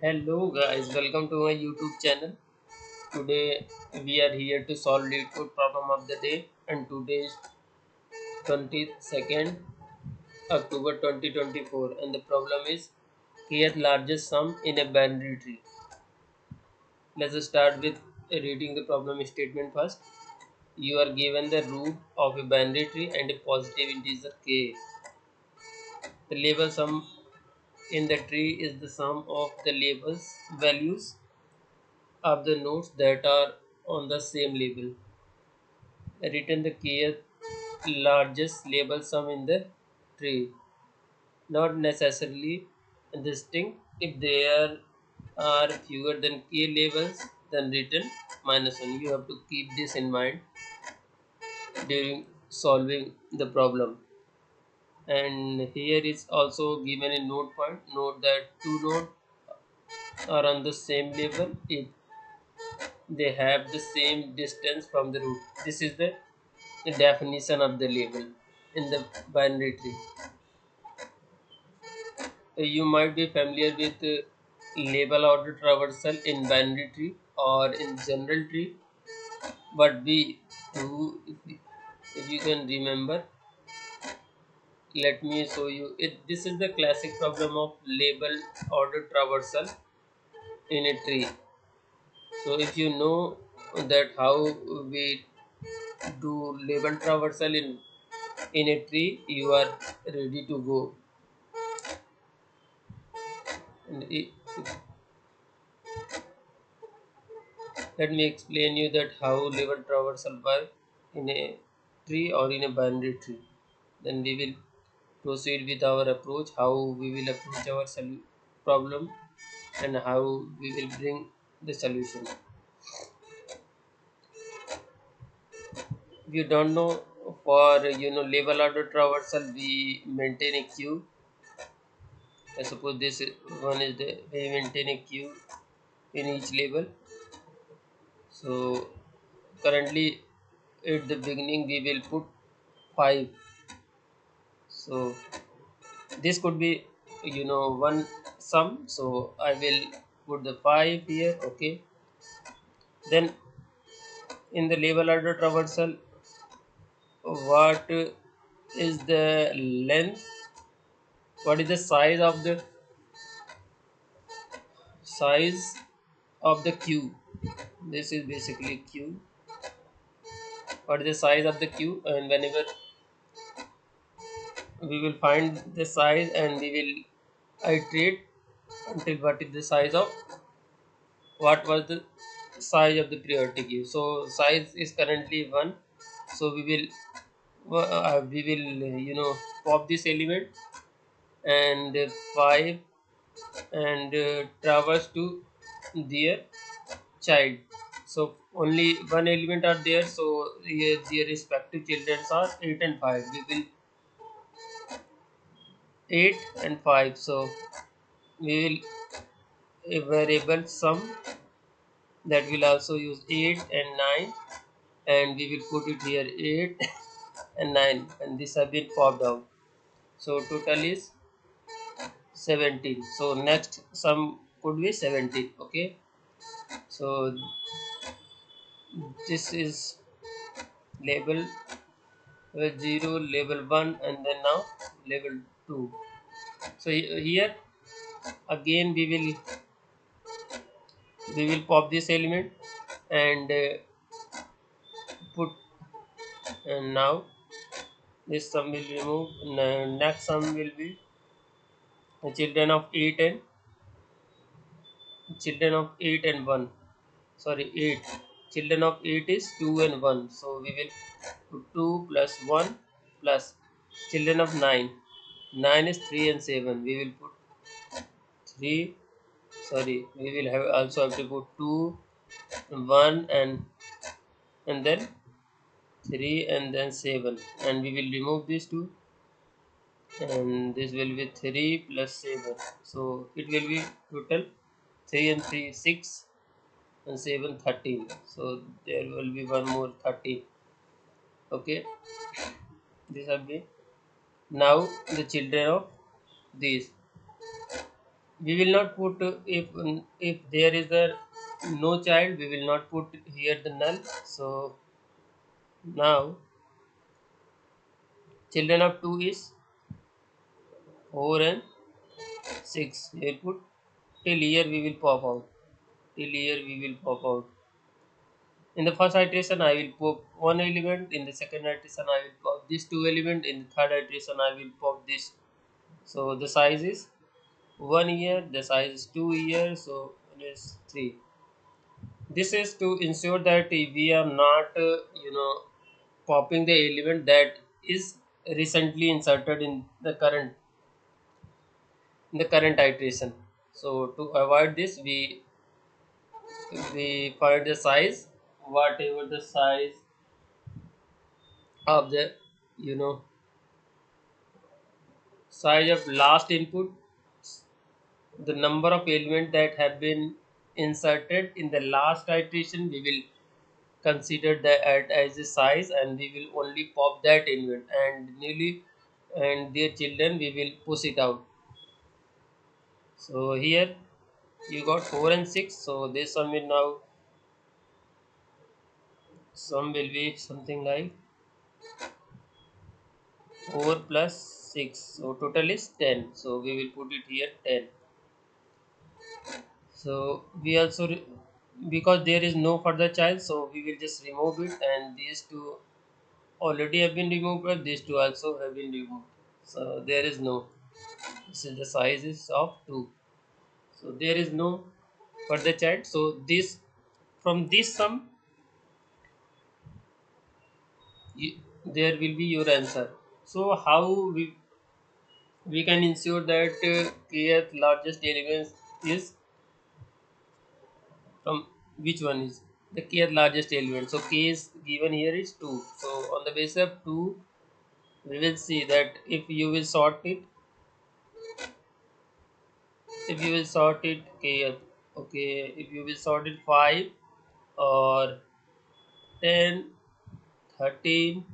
Hello guys, welcome to my YouTube channel. Today we are here to solve Leetcode problem of the day, and today is 22nd October 2024, and the problem is create largest sum in a binary tree. Let's start with reading the problem statement first. You are given the root of a binary tree and a positive integer k. The label sum in the tree is the sum of the labels values of the nodes that are on the same label. Return the kth largest label sum in the tree, not necessarily distinct. If there are fewer than k labels, then return -1. You have to keep this in mind during solving the problem. And here is also given a node point. Note that two nodes are on the same label if they have the same distance from the root. This is the definition of the label in the binary tree. You might be familiar with label order traversal in binary tree or in general tree, but we do, if you can remember, let me show you it. This is the classic problem of label order traversal in a tree. So if you know that how we do label traversal in a tree, you are ready to go. And let me explain you that how label traversal work in a tree or in a binary tree. Then we will proceed with our approach, how we will approach our problem, and how we will bring the solution. If you don't know, for label order traversal, we maintain a queue. I suppose one is the we maintain a queue in each label. So currently at the beginning we will put 5. So this could be one sum, so I will put the 5 here. Okay, then in the label order traversal, what is the length, what is the size of the queue. This is basically queue. What is the size of the queue, and whenever we will find the size, and we will iterate until what is the size of what was the size of the priority queue. So size is currently 1, so we will pop this element and 5 and traverse to their child. So only one element are there, so their respective children are 8 and 5. We will 8 and 5, so we will a variable sum that will also use 8 and 9, and we will put it here 8 and 9, and this have been popped out. So total is 17. So next sum could be 17. Okay, so this is label 0, label 1, and then now label 2. So here again we will pop this element and put, and now this sum will remove. Next sum will be the children of 8 and 1. Sorry, 8. Children of 8 is 2 and 1. So we will put 2 plus 1 plus children of 9. 9 is 3 and 7. We will put 3. Sorry, we will have also have to put 2, 1, and then 3, and then 7. And we will remove these two, and this will be 3 plus 7. So it will be total 3 and 3 6, and 7 13. So there will be one more 13. Okay, this will be now the children of these. we will not put if there is a no child, we will not put here the null. So now children of 2 is 4 and 6. We will put till here we will pop out. Till here we will pop out. In the first iteration I will pop one element, in the second iteration I will pop these two element, in the third iteration I will pop this. So the size is 1 year, the size is 2 years, so it is 3. This is to ensure that we are not popping the element that is recently inserted in the current iteration. So to avoid this, we find the size, whatever the size of the you know size of last input, the number of elements that have been inserted in the last iteration, we will consider that as a size, and we will only pop that element, and newly and their children we will push it out. So here you got 4 and 6, so this sum will now sum will be something like 4 plus 6, so total is 10, so we will put it here 10. So we also because there is no further child, so we will just remove it, and these two already have been removed, but these two also have been removed, so there is no, this is the size is of 2, so there is no further child. So this, from this sum, you, there will be your answer. So how we can ensure that kth largest element is from which one is the kth largest element. So k is given here is 2, so on the basis of 2 we will see that if you will sort it, if you will sort it kth, okay, if you will sort it 5 or 10, 13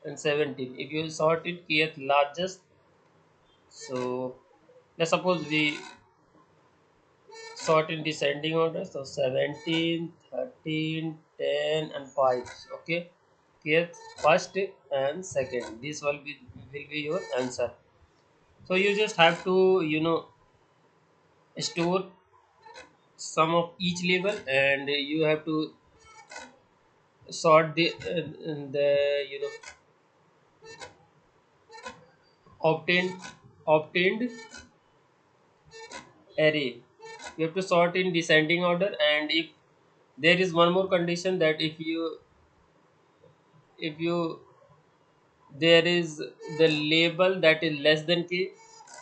and 17, if you will sort it kth largest, so let's suppose we sort in descending order, so 17, 13, 10 and 5, okay, kth first and second, this will be your answer. So you just have to store some of each label, and you have to sort the obtained array. You have to sort in descending order, and if there is one more condition, that if you there is the label that is less than k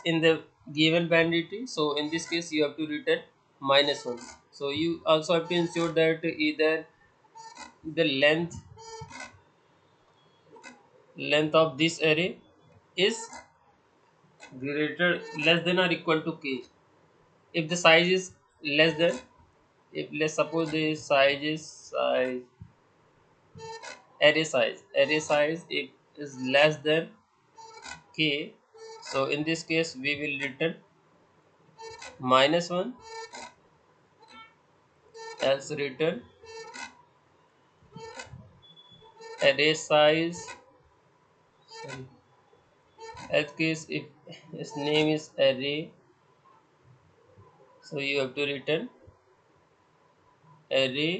in the given binary tree, so in this case you have to return -1. So you also have to ensure that either the length of this array is greater less than or equal to k. If the size is less than, if let's suppose the size array size if is less than k, so in this case we will return -1, else return array size, sorry, else case if its name is array, so you have to return array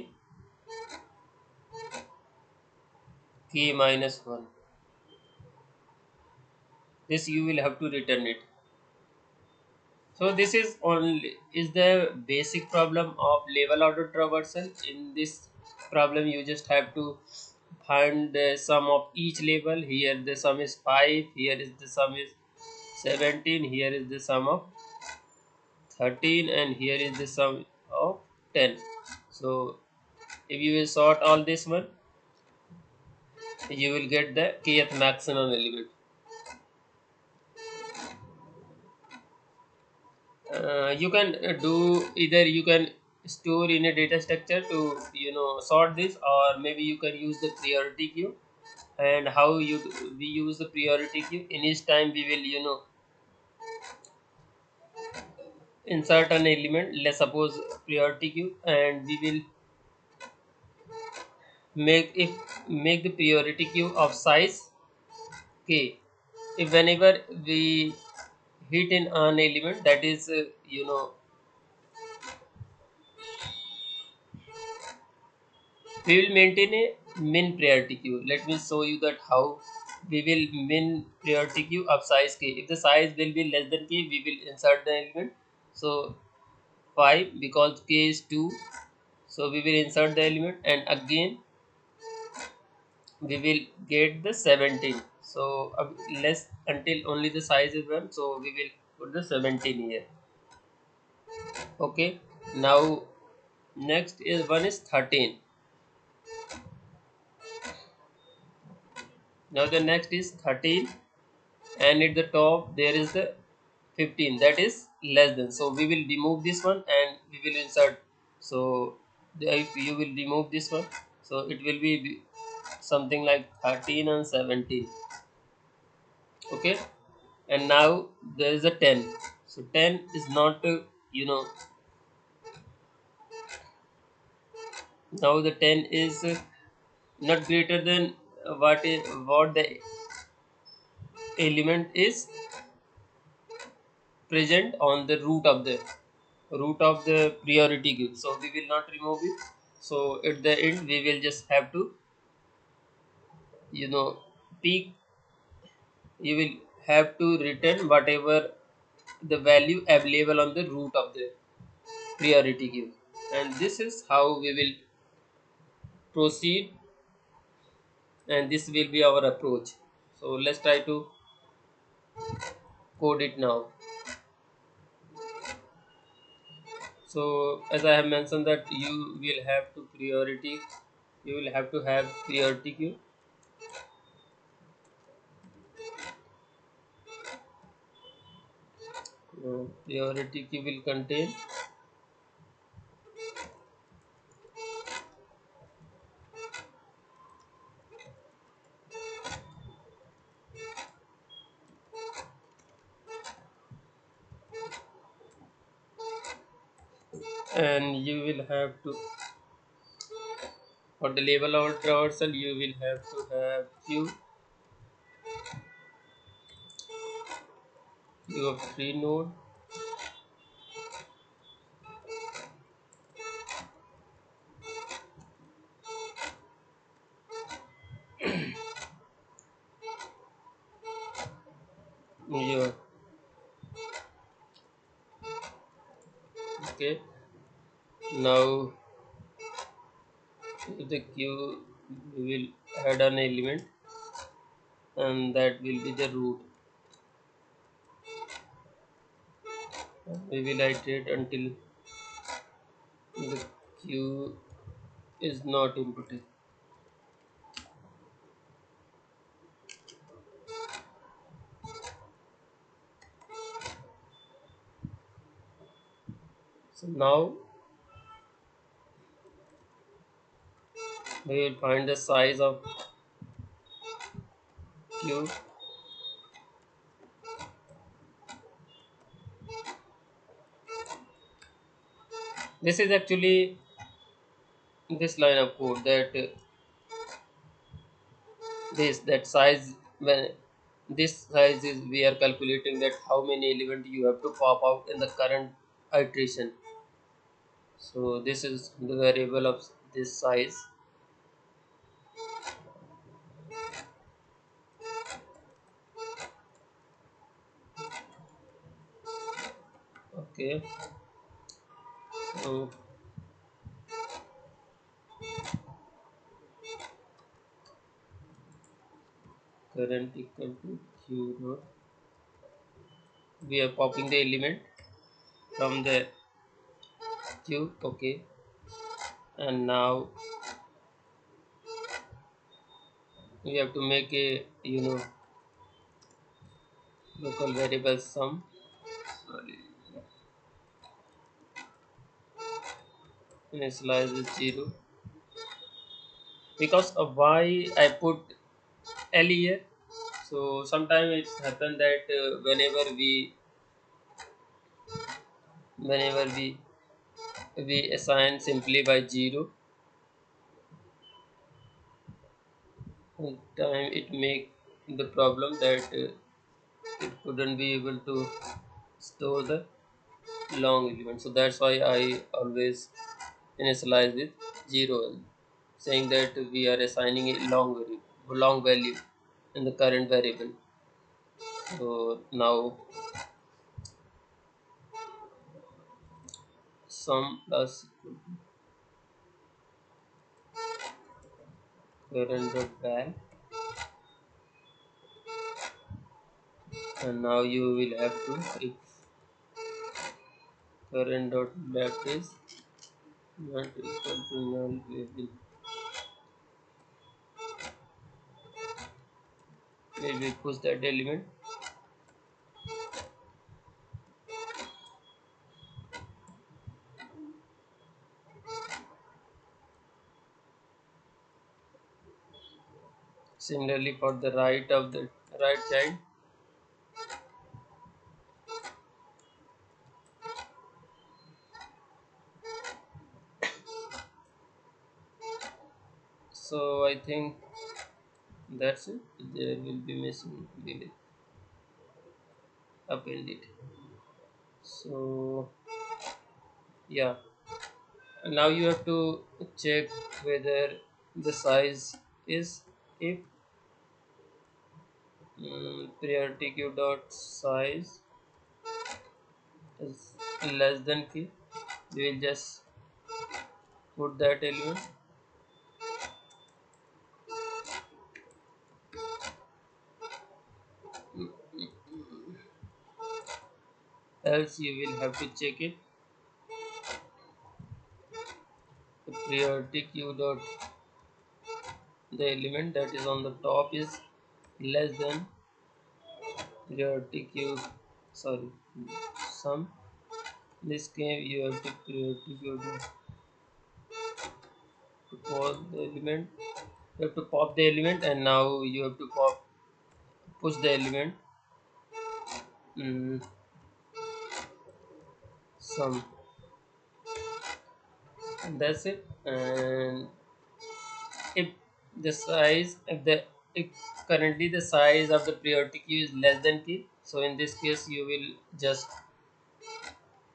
k -1. This you will have to return it. So this is only is the basic problem of level order traversal. In this problem, you just have to find the sum of each label. Here the sum is 5. Here is the sum is 17. Here is the sum of 13, and here is the sum of 10. So if you will sort all this one, you will get the kth maximum element. You can do either you can store in a data structure to sort this, or maybe you can use the priority queue. And how we use the priority queue, in each time we will insert an element, let's suppose priority queue, and we will make the priority queue of size k. If whenever we hit in an element, that is we will maintain a min priority queue. Let me show you that how we will min priority queue of size k. If the size will be less than k, we will insert the element. So 5, because k is 2, so we will insert the element, and again we will get the 17. So less until only the size is 1, so we will put the 17 here. Okay, now next is one is 13. Now the next is 13, and at the top there is the 15, that is less than, so we will remove this one and we will insert. So if you will remove this one, so it will be something like 13 and 17. Okay, and now there is a 10. So 10 is not you know now the 10 is not greater than what the element is present on the root of the priority queue, so we will not remove it. So at the end we will just have to you know peak you will have to return whatever the value available on the root of the priority queue, and this is how we will proceed, and this will be our approach. So let's try to code it now. So as I have mentioned that you will have to have priority queue. Priority queue will contain, and you will have to, for the label of traversal, you will have to have queue of 3 node, your okay. Now if the queue, we will add an element, and that will be the root. We will iterate until the queue is not inputted. So now we will find the size of queue. This is actually this line of code that this that size, when this size is, we are calculating that how many element you have to pop out in the current iteration. So this is the variable of this size. Okay, so current equal to q dot, we are popping the element from the queue. Okay, and now we have to make a local variable sum. Sorry, initialize is 0, because of why I put L here. So sometimes it's happened that whenever we whenever we assign simply by 0 time, it make the problem that it couldn't be able to store the long element. So that's why I always initialize with 0, saying that we are assigning a long value in the current variable. So now sum plus current dot val, and now you will have to, if current dot left is not equal to null, we will push that element. Similarly for the right child, so I think that's it. There will be missing, delete, append it. So yeah, now you have to check whether the size is, if priority queue dot size is less than key, we will just put that element. Else you will have to check it. The priority queue dot, the element that is on the top is less than priority queue, sorry, sum. In this case you have to priority queue dot to pause the element. You have to pop the element, and now you have to push the element, mm, sum, and that's it. And if the size, if currently the size of the priority queue is less than key, so in this case you will just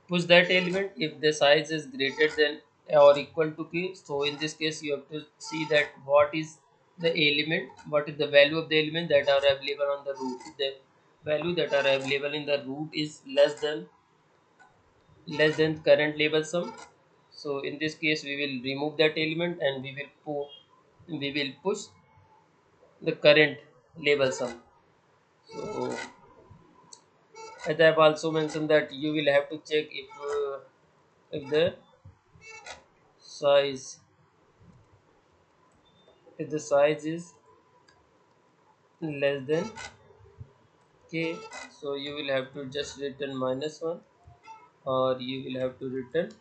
push that element. If the size is greater than or equal to key, so in this case you have to see that what is the element, what is the value of the element that are available on the root. If the value that are available in the root is less than current label sum, so in this case we will remove that element, and we will push the current label sum. So as I have also mentioned that you will have to check if the size if the size is less than k, so you will have to just return -1, or you will have to return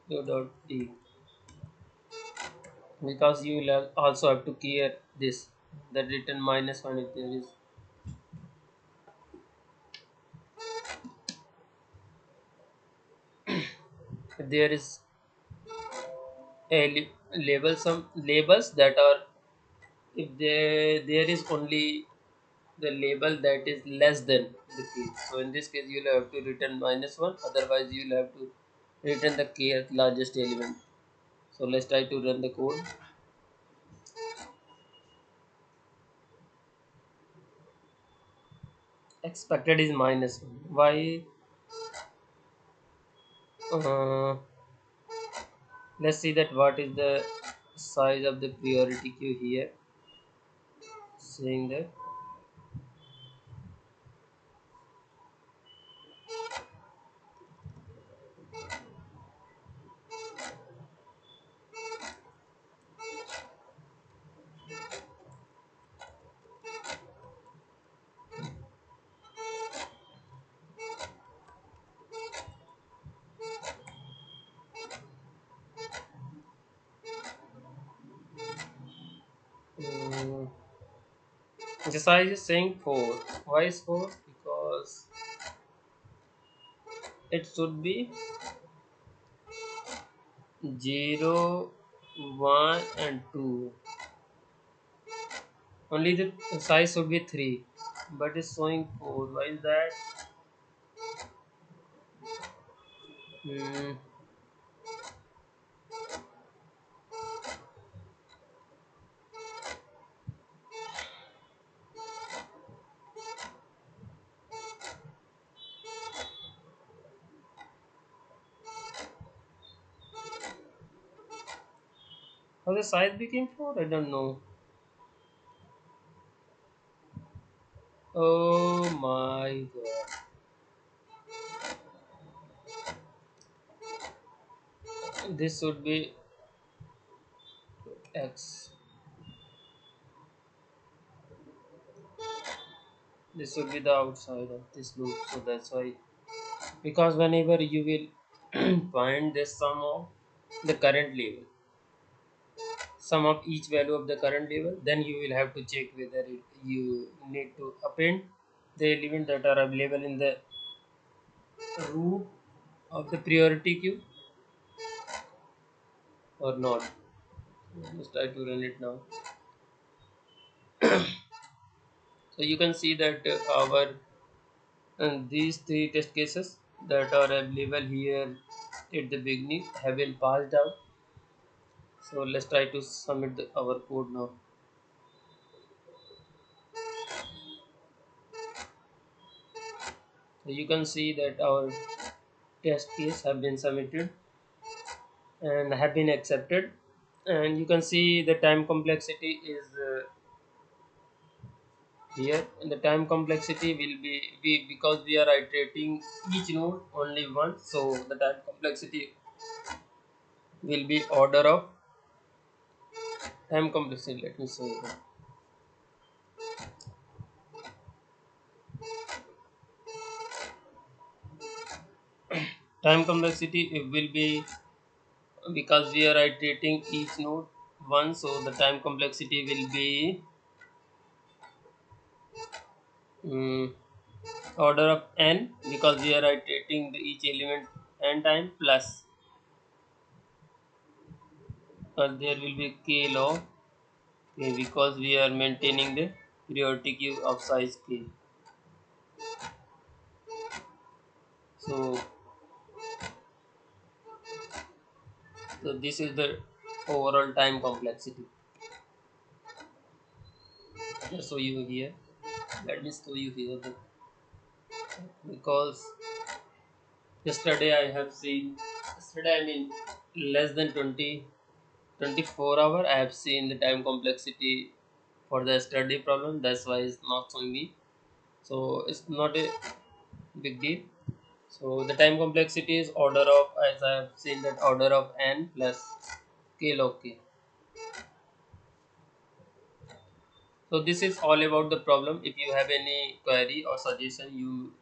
u dot d, because you will also have to clear this, that return -1 if there is a label, some labels that are, if there is only the label that is less than the key, so in this case you will have to return -1, otherwise you will have to return the kth largest element. So let's try to run the code. Expected is -1. Why? uh, let's see that what is the size of the priority queue here, saying that um, the size is saying 4. Why is 4? Because It should be 0, 1 and 2. Only the size should be 3, but it's showing 4. Why is that? Hmm. How the size became 4? I don't know. Oh my god. This should be X. This should be the outside of this loop. So that's why. Because whenever you will find the sum of the current level, sum of each value of the current level, then you will have to check whether you need to append the element that are available in the root of the priority queue or not. Let's try to run it now. So you can see that our and these three test cases that are available here at the beginning have been passed out. So let's try to submit our code now. So you can see that our test case have been submitted and have been accepted, and you can see the time complexity is here, and the time complexity will be because we are iterating each node only once, so the time complexity will be order of time complexity. Let me show you that. Time complexity it will be because we are iterating each node once, so the time complexity will be um, order of n because we are iterating each element n time plus because there will be k log k because we are maintaining the priority queue of size k. So, so this is the overall time complexity. Just show you here. Let me show you here because yesterday I have seen yesterday I mean less than 24 hour I have seen the time complexity for the study problem. That's why it's not showing me. So it's not a big deal. So the time complexity is order of, as I have seen, that order of n plus k log k. So this is all about the problem. If you have any query or suggestion, you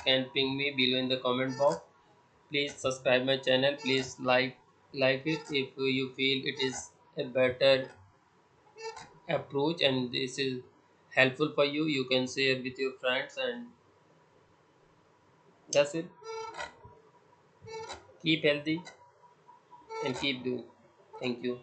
can ping me below in the comment box. Please subscribe my channel. Please like it if you feel it is a better approach and this is helpful for you. You can share with your friends, and that's it. Keep healthy and keep doing. Thank you.